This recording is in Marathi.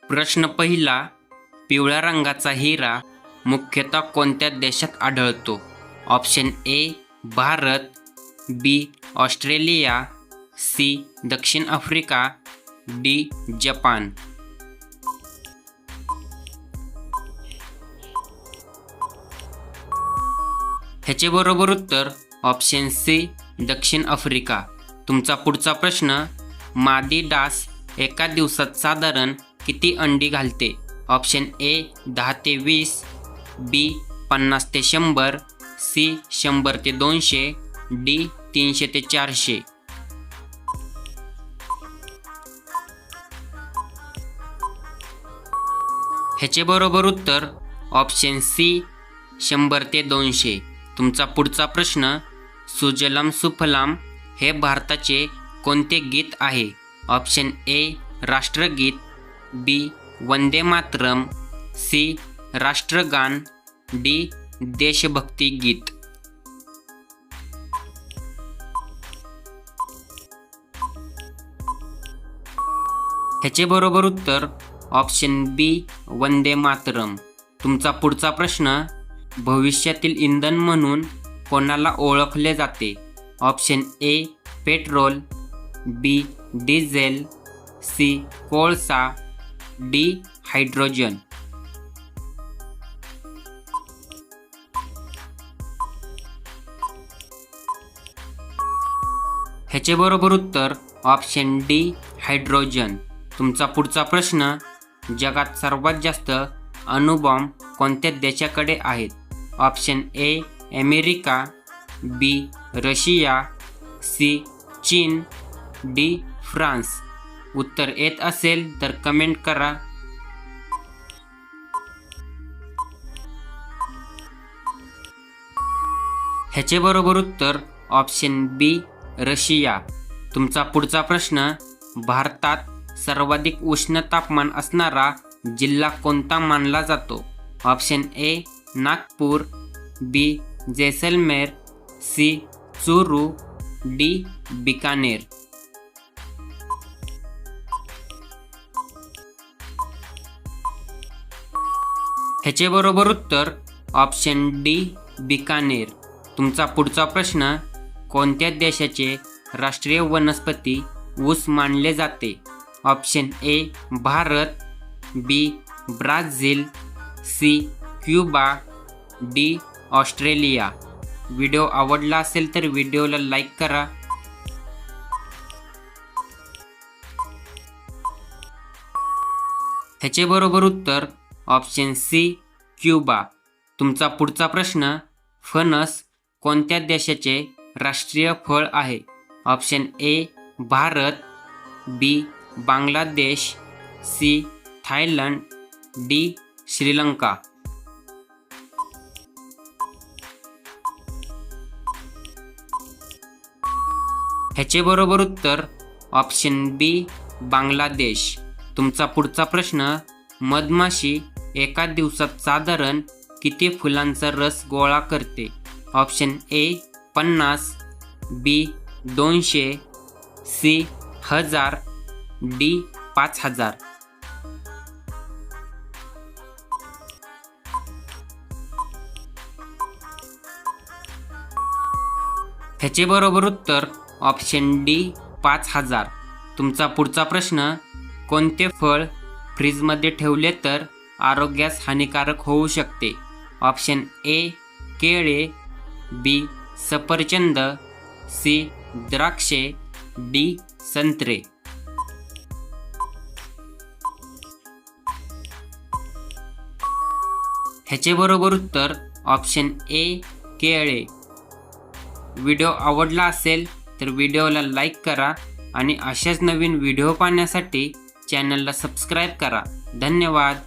प्रश्न पहिला, पिवळ्या रंगाचा हिरा मुख्यतः कोणत्या देशात आढळतो? Option A Bharat, B Australia, C दक्षिण आफ्रिका, डी जपान. ह्याचे बरोबर उत्तर ऑप्शन सी दक्षिण आफ्रिका. तुमचा पुढचा प्रश्न, मादी डास एका दिवसात साधारण किती अंडी घालते? ऑप्शन ए 10 ते 20, बी 50 ते 100, सी 100 ते 200, डी 300 ते 400. ह्याचे बरोबर उत्तर ऑप्शन सी 100 ते 200. तुमचा पुढचा प्रश्न, सुजलाम सुफलाम हे भारताचे कोणते गीत आहे? ऑप्शन ए राष्ट्रगीत, बी वंदे मातरम, सी राष्ट्रगान, डी देशभक्ती गीत. ह्याचे बरोबर उत्तर ऑप्शन बी वंदे मातरम. तुमचा पुढचा प्रश्न, भविष्यातील इंधन म्हणून कोणाला ओळखले जाते? Option A petrol, B diesel, C कोळसा, डी हायड्रोजन. ह्याचे बरोबर उत्तर ऑप्शन डी हायड्रोजन. तुमचा पुढचा प्रश्न, जगात सर्वात जास्त अणुबॉम्ब कोणत्या देशाकडे आहेत? Option A America, B Russia, C चीन, डी फ्रान्स. उत्तर येत असेल तर कमेंट करा. ह्याचे बरोबर उत्तर ऑप्शन बी रशिया. तुमचा पुढचा प्रश्न, भारतात सर्वाधिक उष्ण तापमान असणारा जिल्हा कोणता मानला जातो? Option A Nagpur, B Jaisalmer, C Churu, D Bikaner. ह्याचे बरोबर उत्तर ऑप्शन डी बिकानेर. तुमचा पुढचा प्रश्न, कोणत्या देशाचे राष्ट्रीय वनस्पती ऊस मानले जाते? Option A Bharat, B Brazil, C Cuba, D Australia. Video आवडला असेल तर व्हिडिओला लाईक करा. ह्याचे बरोबर उत्तर ऑप्शन सी क्युबा. तुमचा पुढचा प्रश्न, फणस कोणत्या देशाचे राष्ट्रीय फळ आहे? Option A Bharat, B Bangladesh, C Thailand, D Sri Lanka. ह्याचे बरोबर उत्तर ऑप्शन बी बांगलादेश. तुमचा पुढचा प्रश्न, मधमाशी एका दिवसात साधारण किती फुलांचा रस गोळा करते? Option A 50, B 200, C 1000, D 5000. ह्याचे बरोबर उत्तर ऑप्शन डी 5000. तुमचा पुढचा प्रश्न, कोणते फळ फ्रीजमध्ये ठेवले तर आरोग्यास हानिकारक होऊ शकते? ऑप्शन ए केळे, बी सफरचंद, सी द्राक्षे, डी संत्रे. ह्याचे बरोबर उत्तर ऑप्शन ए केळे. व्हिडिओ आवडला असेल तर व्हिडिओला लाईक करा आणि अशाच नवीन व्हिडिओ पाहण्यासाठी चॅनलला सबस्क्राईब करा. धन्यवाद.